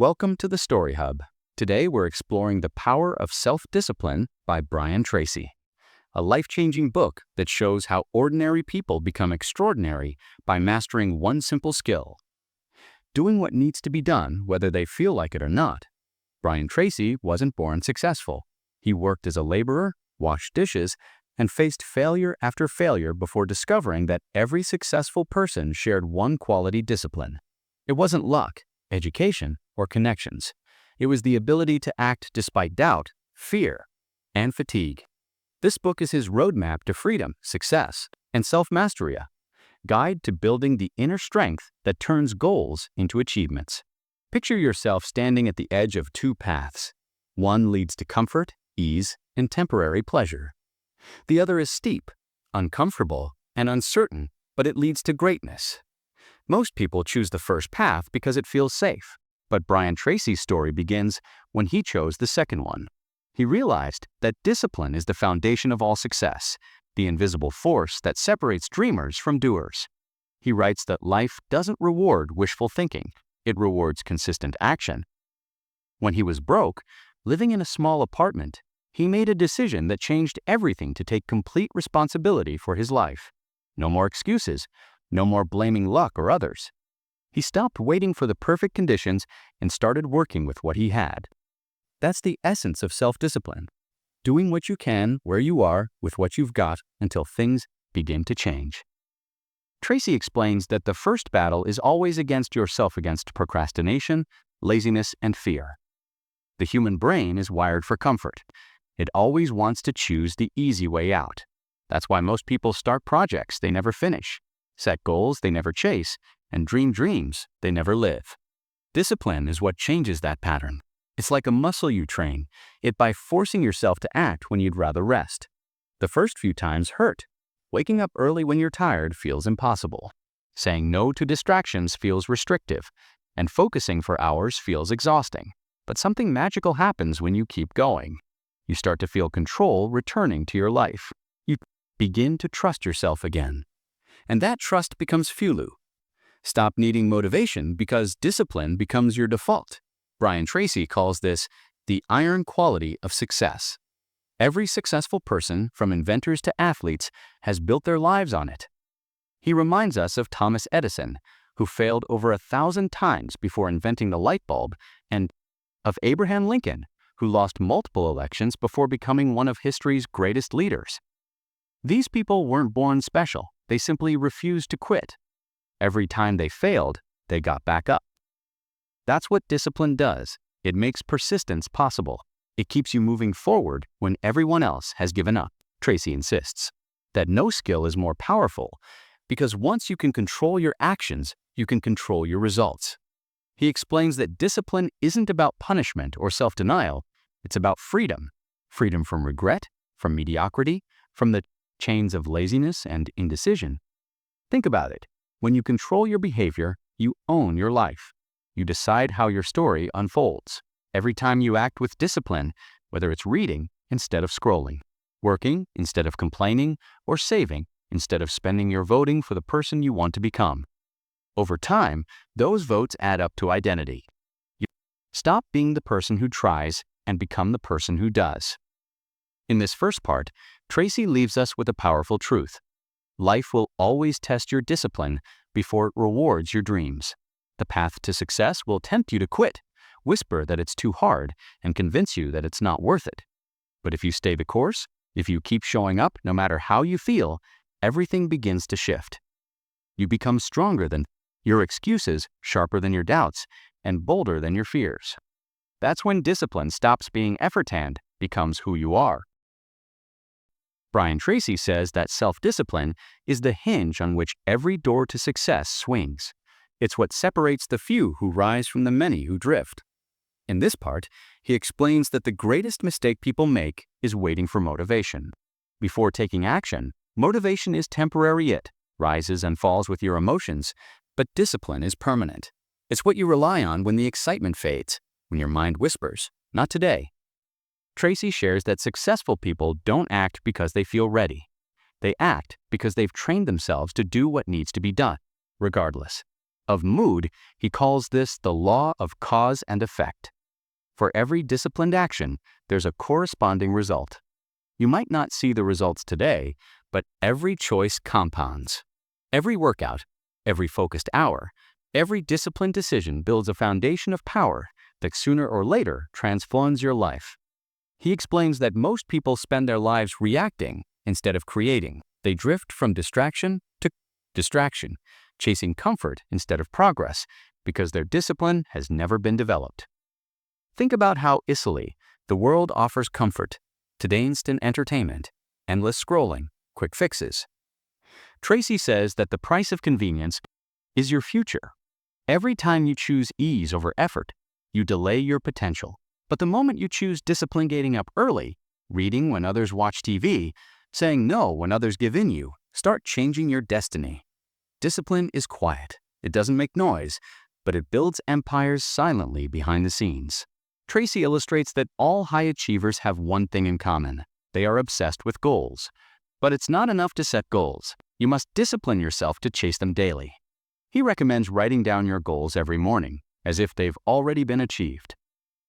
Welcome to the Story Hub. Today we're exploring The Power of Self-Discipline by Brian Tracy, a life-changing book that shows how ordinary people become extraordinary by mastering one simple skill: doing what needs to be done whether they feel like it or not. Brian Tracy wasn't born successful. He worked as a laborer, washed dishes, and faced failure after failure before discovering that every successful person shared one quality: discipline. It wasn't luck, education, or connections. It was the ability to act despite doubt, fear, and fatigue. This book is his roadmap to freedom, success, and self-mastery, a guide to building the inner strength that turns goals into achievements. Picture yourself standing at the edge of two paths. One leads to comfort, ease, and temporary pleasure. The other is steep, uncomfortable, and uncertain, but it leads to greatness. Most people choose the first path because it feels safe, but Brian Tracy's story begins when he chose the second one. He realized that discipline is the foundation of all success, the invisible force that separates dreamers from doers. He writes that life doesn't reward wishful thinking, it rewards consistent action. When he was broke, living in a small apartment, he made a decision that changed everything to take complete responsibility for his life. No more excuses, no more blaming luck or others. He stopped waiting for the perfect conditions and started working with what he had. That's the essence of self-discipline: doing what you can where you are with what you've got until things begin to change. Tracy explains that the first battle is always against yourself, against procrastination, laziness, and fear. The human brain is wired for comfort. It always wants to choose the easy way out. That's why most people start projects they never finish, set goals they never chase, and dream dreams they never live. Discipline is what changes that pattern. It's like a muscle you train it by forcing yourself to act when you'd rather rest. The first few times hurt. Waking up early when you're tired feels impossible. Saying no to distractions feels restrictive, and focusing for hours feels exhausting. But something magical happens when you keep going. You start to feel control returning to your life. You begin to trust yourself again. And that trust becomes fuel. Stop needing motivation because discipline becomes your default. Brian Tracy calls this the iron quality of success. Every successful person, from inventors to athletes, has built their lives on it. He reminds us of Thomas Edison, who failed over 1,000 times before inventing the light bulb, and of Abraham Lincoln, who lost multiple elections before becoming one of history's greatest leaders. These people weren't born special. They simply refused to quit. Every time they failed, they got back up. That's what discipline does. It makes persistence possible. It keeps you moving forward when everyone else has given up. Tracy insists that no skill is more powerful because once you can control your actions, you can control your results. He explains that discipline isn't about punishment or self-denial. It's about freedom. Freedom from regret, from mediocrity, from the chains of laziness and indecision. Think about it. When you control your behavior, you own your life. You decide how your story unfolds. Every time you act with discipline, whether it's reading instead of scrolling, working instead of complaining, or saving instead of spending your voting for the person you want to become. Over time, those votes add up to identity. You stop being the person who tries and become the person who does. In this first part, Tracy leaves us with a powerful truth. Life will always test your discipline before it rewards your dreams. The path to success will tempt you to quit, whisper that it's too hard, and convince you that it's not worth it. But if you stay the course, if you keep showing up no matter how you feel, everything begins to shift. You become stronger than your excuses, sharper than your doubts, and bolder than your fears. That's when discipline stops being effort and becomes who you are. Brian Tracy says that self-discipline is the hinge on which every door to success swings. It's what separates the few who rise from the many who drift. In this part, he explains that the greatest mistake people make is waiting for motivation. Before taking action, motivation is temporary. It rises and falls with your emotions, but discipline is permanent. It's what you rely on when the excitement fades, when your mind whispers, "Not today." Tracy shares that successful people don't act because they feel ready. They act because they've trained themselves to do what needs to be done, regardless. of mood, he calls this the law of cause and effect. For every disciplined action, there's a corresponding result. You might not see the results today, but every choice compounds. Every workout, every focused hour, every disciplined decision builds a foundation of power that sooner or later transforms your life. He explains that most people spend their lives reacting instead of creating. They drift from distraction to distraction, chasing comfort instead of progress because their discipline has never been developed. Think about how easily the world offers comfort, today instant entertainment, endless scrolling, quick fixes. Tracy says that the price of convenience is your future. Every time you choose ease over effort, you delay your potential. But the moment you choose discipline, getting up early, reading when others watch TV, saying no when others give in, you start changing your destiny. Discipline is quiet. It doesn't make noise, but it builds empires silently behind the scenes. Tracy illustrates that all high achievers have one thing in common. They are obsessed with goals. But it's not enough to set goals. You must discipline yourself to chase them daily. He recommends writing down your goals every morning, as if they've already been achieved.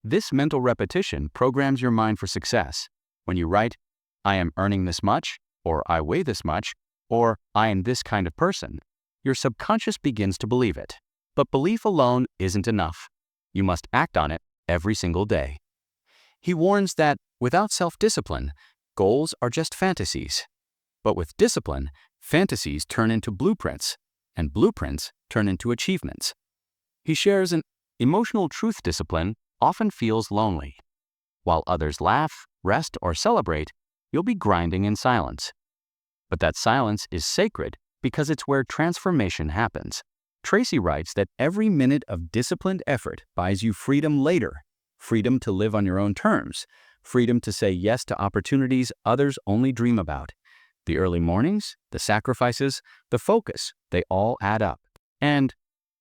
This mental repetition programs your mind for success. When you write, "I am earning this much," or "I weigh this much," or "I am this kind of person," your subconscious begins to believe it. But belief alone isn't enough. You must act on it every single day. He warns that without self-discipline, goals are just fantasies. But with discipline, fantasies turn into blueprints, and blueprints turn into achievements. He shares an emotional truth. Discipline often feels lonely. While others laugh, rest, or celebrate, you'll be grinding in silence. But that silence is sacred because it's where transformation happens. Tracy writes that every minute of disciplined effort buys you freedom later, freedom to live on your own terms, freedom to say yes to opportunities others only dream about. The early mornings, the sacrifices, the focus, they all add up. And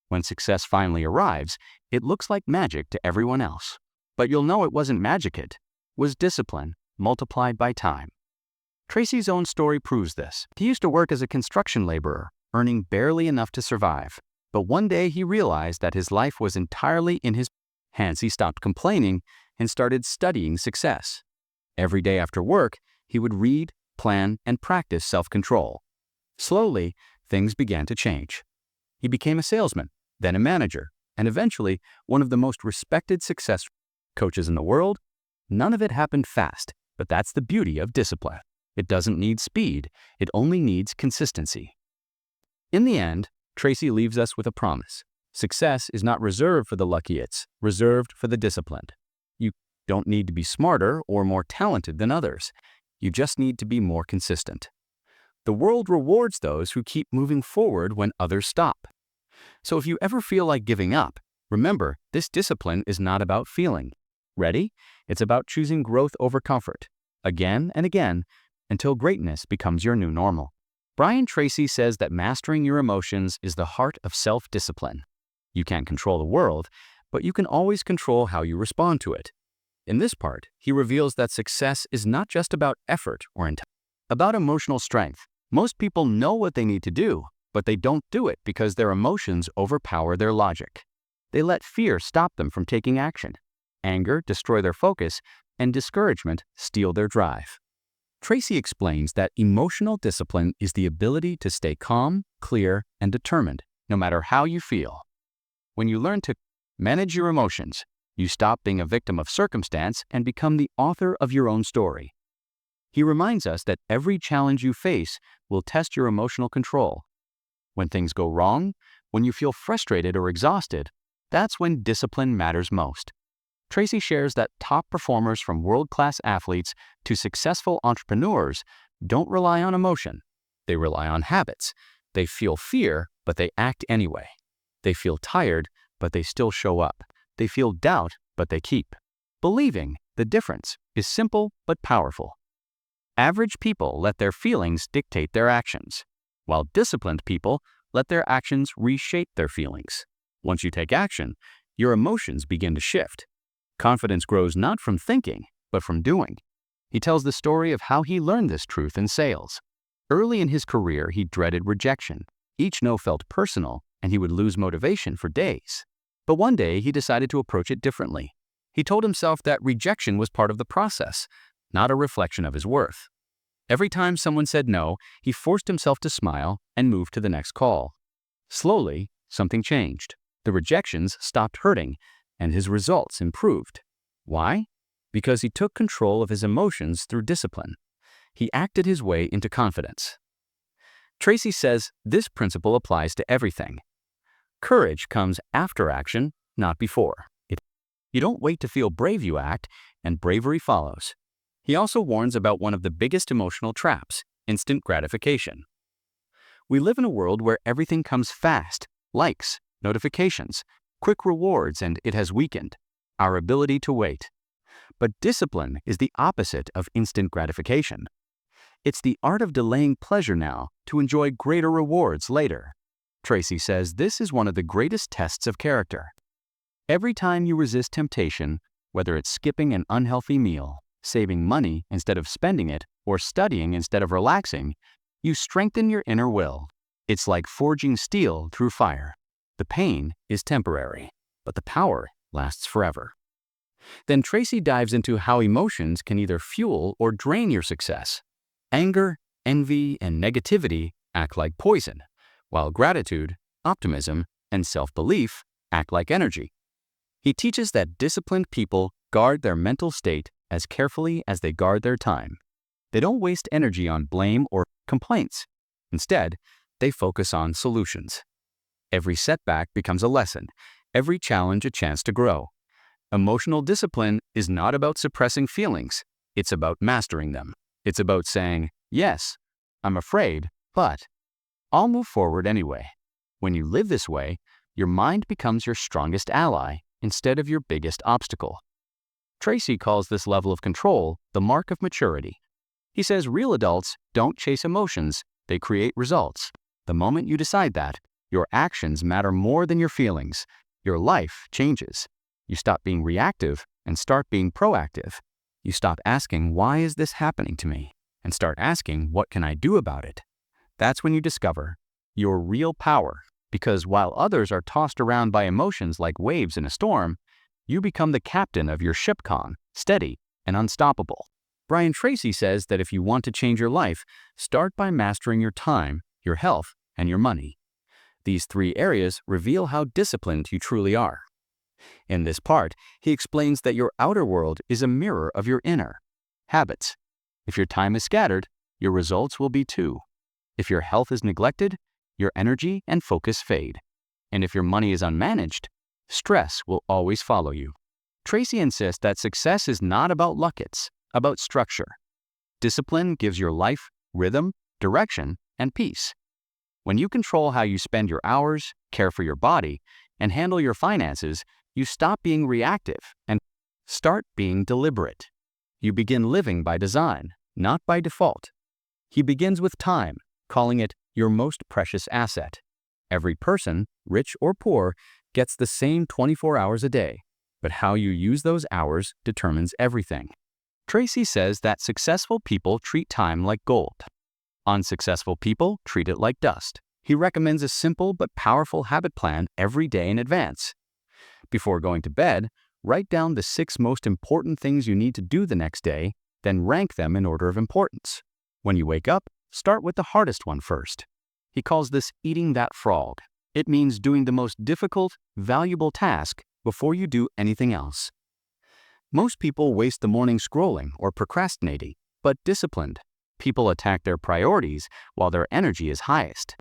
when success finally arrives, it looks like magic to everyone else. But you'll know it wasn't magic, it was discipline multiplied by time. Tracy's own story proves this. He used to work as a construction laborer, earning barely enough to survive. But one day he realized that his life was entirely in his hands. He stopped complaining and started studying success. Every day after work, he would read, plan, and practice self-control. Slowly, things began to change. He became a salesman, then a manager, and eventually one of the most respected success coaches in the world. None of it happened fast, but that's the beauty of discipline. It doesn't need speed, it only needs consistency. In the end, Tracy leaves us with a promise. Success is not reserved for the lucky, it's reserved for the disciplined. You don't need to be smarter or more talented than others. You just need to be more consistent. The world rewards those who keep moving forward when others stop. So if you ever feel like giving up, remember, this discipline is not about feeling ready. It's about choosing growth over comfort, again and again, until greatness becomes your new normal. Brian Tracy says that mastering your emotions is the heart of self-discipline. You can't control the world, but you can always control how you respond to it. In this part, he reveals that success is not just about effort or intent, about emotional strength. Most people know what they need to do, but they don't do it because their emotions overpower their logic. They let fear stop them from taking action, anger destroy their focus, and discouragement steal their drive. Tracy explains that emotional discipline is the ability to stay calm, clear, and determined, no matter how you feel. When you learn to manage your emotions, you stop being a victim of circumstance and become the author of your own story. He reminds us that every challenge you face will test your emotional control. When things go wrong, when you feel frustrated or exhausted, that's when discipline matters most. Tracy shares that top performers, from world-class athletes to successful entrepreneurs, don't rely on emotion. They rely on habits. They feel fear, but they act anyway. They feel tired, but they still show up. They feel doubt, but they keep believing. The difference is simple but powerful. Average people let their feelings dictate their actions, while disciplined people let their actions reshape their feelings. Once you take action, your emotions begin to shift. Confidence grows not from thinking, but from doing. He tells the story of how he learned this truth in sales. Early in his career, he dreaded rejection. Each no felt personal, and he would lose motivation for days. But one day he decided to approach it differently. He told himself that rejection was part of the process, not a reflection of his worth. Every time someone said no, he forced himself to smile and move to the next call. Slowly, something changed. The rejections stopped hurting, and his results improved. Why? Because he took control of his emotions through discipline. He acted his way into confidence. Tracy says this principle applies to everything. Courage comes after action, not before. You don't wait to feel brave, you act, and bravery follows. He also warns about one of the biggest emotional traps: instant gratification. We live in a world where everything comes fast: likes, notifications, quick rewards, and it has weakened our ability to wait. But discipline is the opposite of instant gratification. It's the art of delaying pleasure now to enjoy greater rewards later. Tracy says this is one of the greatest tests of character. Every time you resist temptation, whether it's skipping an unhealthy meal, saving money instead of spending it, or studying instead of relaxing, you strengthen your inner will. It's like forging steel through fire. The pain is temporary, but the power lasts forever. Then Tracy dives into how emotions can either fuel or drain your success. Anger, envy, and negativity act like poison, while gratitude, optimism, and self-belief act like energy. He teaches that disciplined people guard their mental state as carefully as they guard their time. They don't waste energy on blame or complaints. Instead, they focus on solutions. Every setback becomes a lesson, every challenge a chance to grow. Emotional discipline is not about suppressing feelings. It's about mastering them. It's about saying, yes, I'm afraid, but I'll move forward anyway. When you live this way, your mind becomes your strongest ally instead of your biggest obstacle. Tracy calls this level of control the mark of maturity. He says real adults don't chase emotions, they create results. The moment you decide that, your actions matter more than your feelings. Your life changes. You stop being reactive and start being proactive. You stop asking, why is this happening to me? And start asking, what can I do about it? That's when you discover your real power. Because while others are tossed around by emotions like waves in a storm, you become the captain of your ship, calm, steady, and unstoppable. Brian Tracy says that if you want to change your life, start by mastering your time, your health, and your money. These three areas reveal how disciplined you truly are. In this part, he explains that your outer world is a mirror of your inner habits. If your time is scattered, your results will be too. If your health is neglected, your energy and focus fade. And if your money is unmanaged, stress will always follow you. Tracy insists that success is not about luck, it's about structure. Discipline gives your life rhythm, direction, and peace. When you control how you spend your hours, care for your body, and handle your finances, you stop being reactive and start being deliberate. You begin living by design, not by default. He begins with time, calling it your most precious asset. Every person, rich or poor, gets the same 24 hours a day, but how you use those hours determines everything. Tracy says that successful people treat time like gold. Unsuccessful people treat it like dust. He recommends a simple but powerful habit plan every day in advance. Before going to bed, write down the 6 most important things you need to do the next day, then rank them in order of importance. When you wake up, start with the hardest one first. He calls this eating that frog. It means doing the most difficult, valuable task before you do anything else. Most people waste the morning scrolling or procrastinating, but disciplined people attack their priorities while their energy is highest.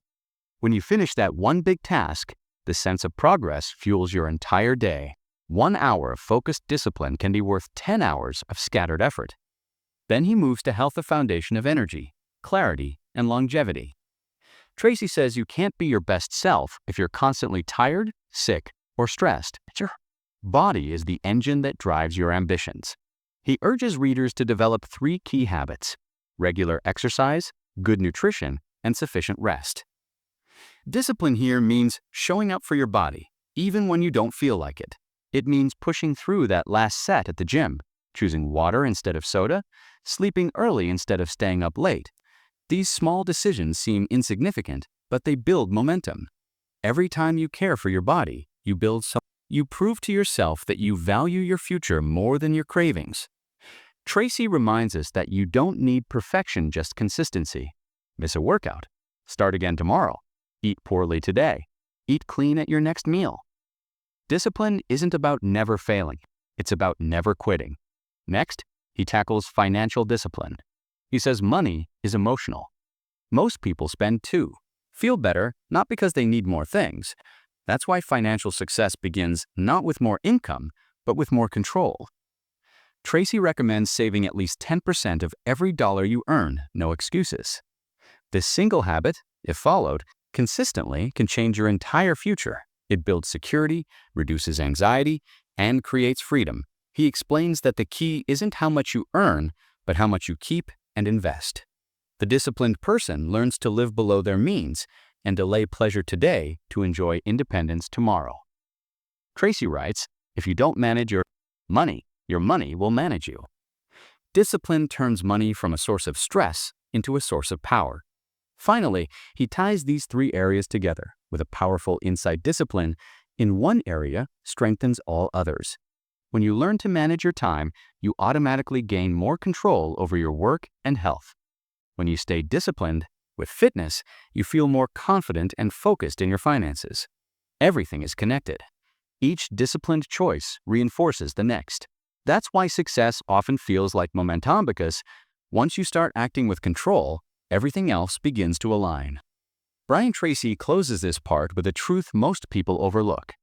When you finish that one big task, the sense of progress fuels your entire day. 1 hour of focused discipline can be worth 10 hours of scattered effort. Then he moves to health, the foundation of energy, clarity, and longevity. Tracy says you can't be your best self if you're constantly tired, sick, or stressed. Your body is the engine that drives your ambitions. He urges readers to develop 3 key habits: regular exercise, good nutrition, and sufficient rest. Discipline here means showing up for your body, even when you don't feel like it. It means pushing through that last set at the gym, choosing water instead of soda, sleeping early instead of staying up late. These small decisions seem insignificant, but they build momentum. Every time you care for your body, you build something. You prove to yourself that you value your future more than your cravings. Tracy reminds us that you don't need perfection, just consistency. Miss a workout. Start again tomorrow. Eat poorly today. Eat clean at your next meal. Discipline isn't about never failing. It's about never quitting. Next, he tackles financial discipline. He says money is emotional. Most people spend too. Feel better, not because they need more things. That's why financial success begins not with more income, but with more control. Tracy recommends saving at least 10% of every dollar you earn, no excuses. This single habit, if followed consistently, can change your entire future. It builds security, reduces anxiety, and creates freedom. He explains that the key isn't how much you earn, but how much you keep and invest. The disciplined person learns to live below their means and delay pleasure today to enjoy independence tomorrow. Tracy writes, if you don't manage your money will manage you. Discipline turns money from a source of stress into a source of power. Finally, he ties these three areas together with a powerful insight. Discipline in one area strengthens all others. When you learn to manage your time, you automatically gain more control over your work and health. When you stay disciplined with fitness, you feel more confident and focused in your finances. Everything is connected. Each disciplined choice reinforces the next. That's why success often feels like momentum, because once you start acting with control, everything else begins to align. Brian Tracy closes this part with a truth most people overlook.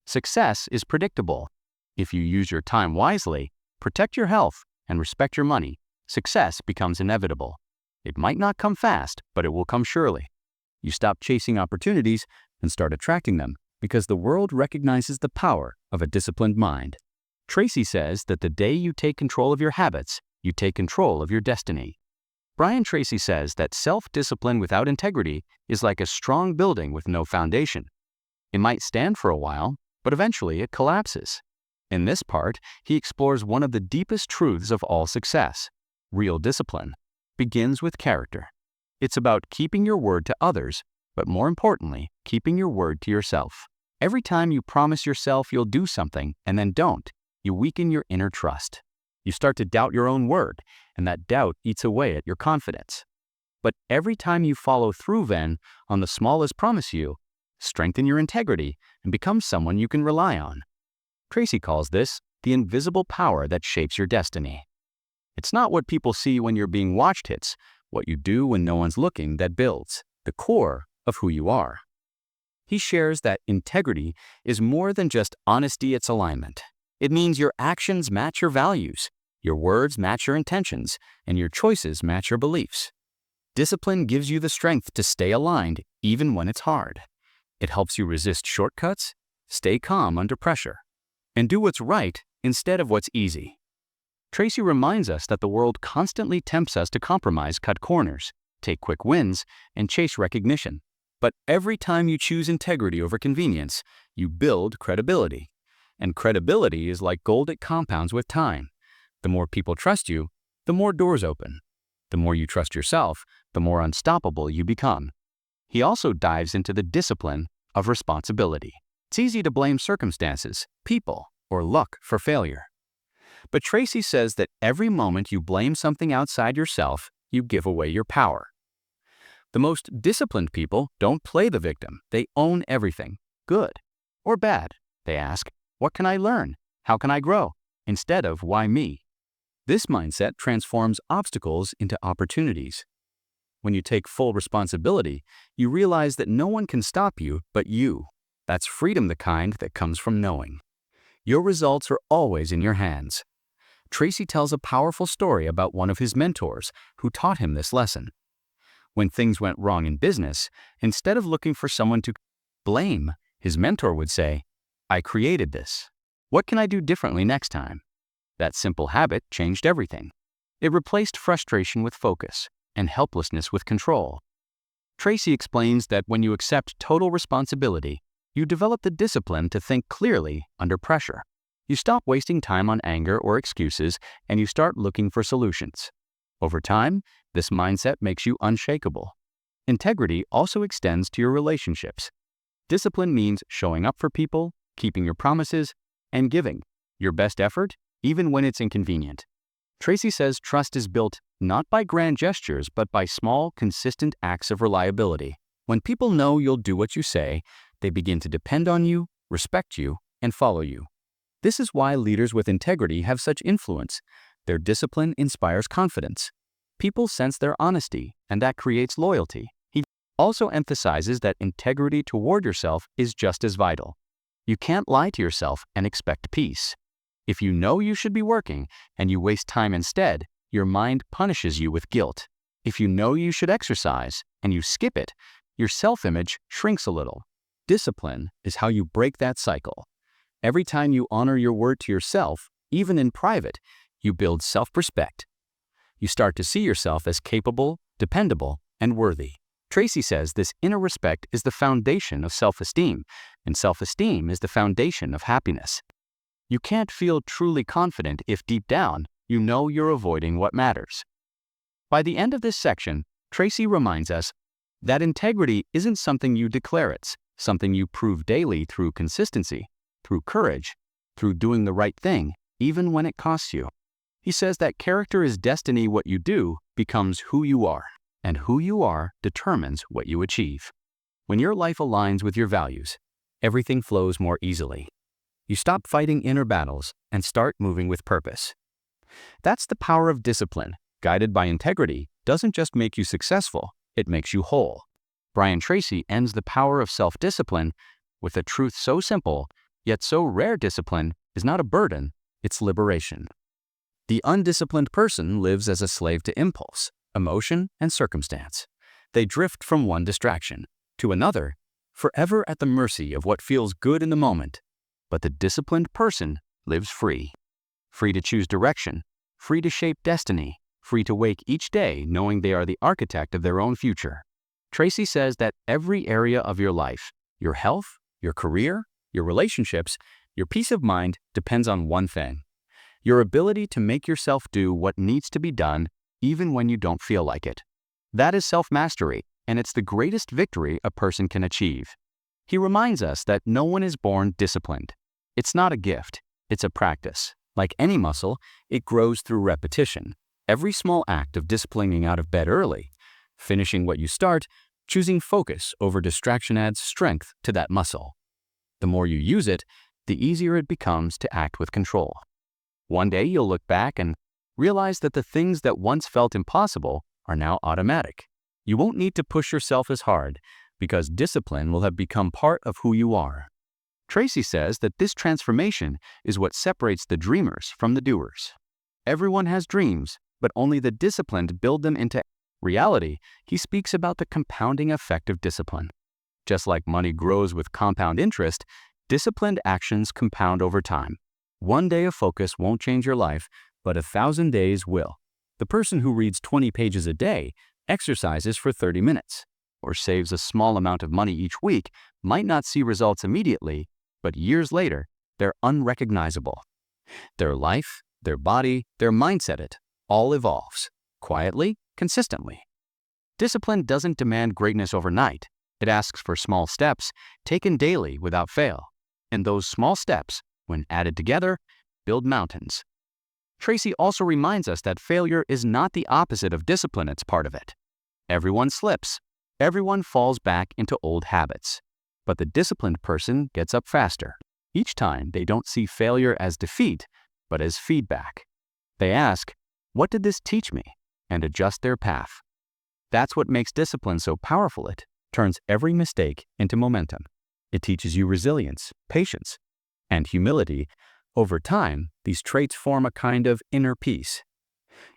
Success is predictable. If you use your time wisely, protect your health, and respect your money, success becomes inevitable. It might not come fast, but it will come surely. You stop chasing opportunities and start attracting them, because the world recognizes the power of a disciplined mind. Tracy says that the day you take control of your habits, you take control of your destiny. Brian Tracy says that self-discipline without integrity is like a strong building with no foundation. It might stand for a while, but eventually it collapses. In this part, he explores one of the deepest truths of all success. Real discipline begins with character. It's about keeping your word to others, but more importantly, keeping your word to yourself. Every time you promise yourself you'll do something and then don't, you weaken your inner trust. You start to doubt your own word, and that doubt eats away at your confidence. But every time you follow through then on the smallest promise, you strengthen your integrity and become someone you can rely on. Tracy calls this the invisible power that shapes your destiny. It's not what people see when you're being watched, it's what you do when no one's looking that builds the core of who you are. He shares that integrity is more than just honesty, it's alignment. It means your actions match your values, your words match your intentions, and your choices match your beliefs. Discipline gives you the strength to stay aligned even when it's hard. It helps you resist shortcuts, stay calm under pressure, and do what's right instead of what's easy. Tracy reminds us that the world constantly tempts us to compromise, cut corners, take quick wins, and chase recognition. But every time you choose integrity over convenience, you build credibility. And credibility is like gold, it compounds with time. The more people trust you, the more doors open. The more you trust yourself, the more unstoppable you become. He also dives into the discipline of responsibility. It's easy to blame circumstances, people, or luck for failure. But Tracy says that every moment you blame something outside yourself, you give away your power. The most disciplined people don't play the victim. They own everything, good or bad. They ask, what can I learn? How can I grow? Instead of, why me? This mindset transforms obstacles into opportunities. When you take full responsibility, you realize that no one can stop you but you. That's freedom, the kind that comes from knowing. Your results are always in your hands. Tracy tells a powerful story about one of his mentors who taught him this lesson. When things went wrong in business, instead of looking for someone to blame, his mentor would say, I created this. What can I do differently next time? That simple habit changed everything. It replaced frustration with focus and helplessness with control. Tracy explains that when you accept total responsibility, you develop the discipline to think clearly under pressure. You stop wasting time on anger or excuses, and you start looking for solutions. Over time, this mindset makes you unshakable. Integrity also extends to your relationships. Discipline means showing up for people, keeping your promises, and giving your best effort, even when it's inconvenient. Tracy says trust is built not by grand gestures, but by small, consistent acts of reliability. When people know you'll do what you say, they begin to depend on you, respect you, and follow you. This is why leaders with integrity have such influence. Their discipline inspires confidence. People sense their honesty, and that creates loyalty. He also emphasizes that integrity toward yourself is just as vital. You can't lie to yourself and expect peace. If you know you should be working and you waste time instead, your mind punishes you with guilt. If you know you should exercise and you skip it, your self-image shrinks a little. Discipline is how you break that cycle. Every time you honor your word to yourself, even in private, you build self-respect. You start to see yourself as capable, dependable, and worthy. Tracy says this inner respect is the foundation of self-esteem, and self-esteem is the foundation of happiness. You can't feel truly confident if deep down you know you're avoiding what matters. By the end of this section, Tracy reminds us that integrity isn't something you declare, it's something you prove daily through consistency, through courage, through doing the right thing, even when it costs you. He says that character is destiny. What you do becomes who you are, and who you are determines what you achieve. When your life aligns with your values, everything flows more easily. You stop fighting inner battles and start moving with purpose. That's the power of discipline. Guided by integrity doesn't just make you successful, it makes you whole. Brian Tracy ends the power of self-discipline with a truth so simple, yet so rare. Discipline is not a burden, it's liberation. The undisciplined person lives as a slave to impulse, emotion, and circumstance. They drift from one distraction to another, forever at the mercy of what feels good in the moment. But the disciplined person lives free. Free to choose direction, free to shape destiny, free to wake each day knowing they are the architect of their own future. Tracy says that every area of your life, your health, your career, your relationships, your peace of mind depends on one thing: your ability to make yourself do what needs to be done even when you don't feel like it. That is self-mastery, and it's the greatest victory a person can achieve. He reminds us that no one is born disciplined. It's not a gift, it's a practice. Like any muscle, it grows through repetition. Every small act of disciplining out of bed early, finishing what you start, choosing focus over distraction adds strength to that muscle. The more you use it, the easier it becomes to act with control. One day you'll look back and realize that the things that once felt impossible are now automatic. You won't need to push yourself as hard because discipline will have become part of who you are. Tracy says that this transformation is what separates the dreamers from the doers. Everyone has dreams, but only the disciplined build them into reality. He speaks about the compounding effect of discipline. Just like money grows with compound interest, disciplined actions compound over time. One day of focus won't change your life, but 1,000 days will. The person who reads 20 pages a day, exercises for 30 minutes, or saves a small amount of money each week might not see results immediately, but years later, they're unrecognizable. Their life, their body, their mindset, it all evolves, quietly, consistently. Discipline doesn't demand greatness overnight. It asks for small steps, taken daily without fail. And those small steps, when added together, build mountains. Tracy also reminds us that failure is not the opposite of discipline, it's part of it. Everyone slips. Everyone falls back into old habits. But the disciplined person gets up faster. Each time, they don't see failure as defeat, but as feedback. They ask, "What did this teach me?" and adjust their path. That's what makes discipline so powerful. It turns every mistake into momentum. It teaches you resilience, patience, and humility. Over time, these traits form a kind of inner peace.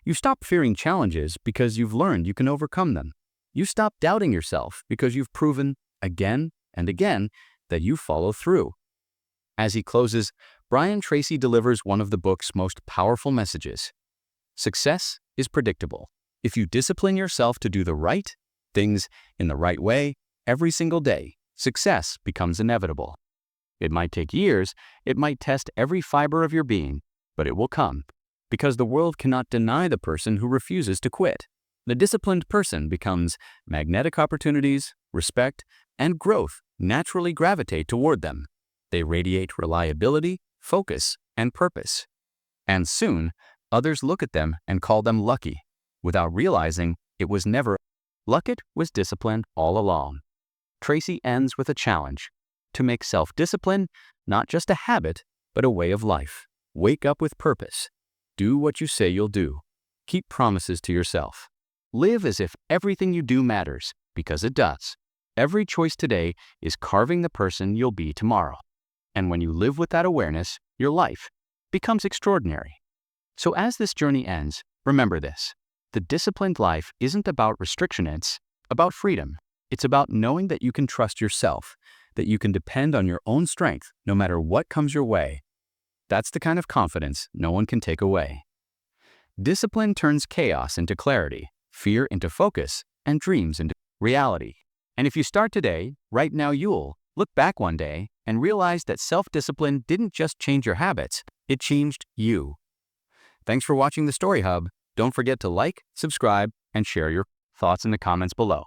You stop fearing challenges because you've learned you can overcome them. You stop doubting yourself because you've proven again and again that you follow through. As he closes, Brian Tracy delivers one of the book's most powerful messages. Success is predictable. If you discipline yourself to do the right things in the right way every single day, success becomes inevitable. It might take years, it might test every fiber of your being, but it will come, because the world cannot deny the person who refuses to quit. The disciplined person becomes magnetic opportunities, respect, and growth naturally gravitate toward them. They radiate reliability, focus, and purpose. And soon, others look at them and call them lucky, without realizing it was never luck. It was discipline all along. Tracy ends with a challenge to make self-discipline not just a habit, but a way of life. Wake up with purpose. Do what you say you'll do. Keep promises to yourself. Live as if everything you do matters, because it does. Every choice today is carving the person you'll be tomorrow. And when you live with that awareness, your life becomes extraordinary. So as this journey ends, remember this. The disciplined life isn't about restriction, it's about freedom. It's about knowing that you can trust yourself, that you can depend on your own strength no matter what comes your way. That's the kind of confidence no one can take away. Discipline turns chaos into clarity, fear into focus, and dreams into reality. And if you start today, right now, you'll look back one day and realize that self-discipline didn't just change your habits, it changed you. Thanks for watching the Story Hub. Don't forget to like, subscribe, and share your thoughts in the comments below.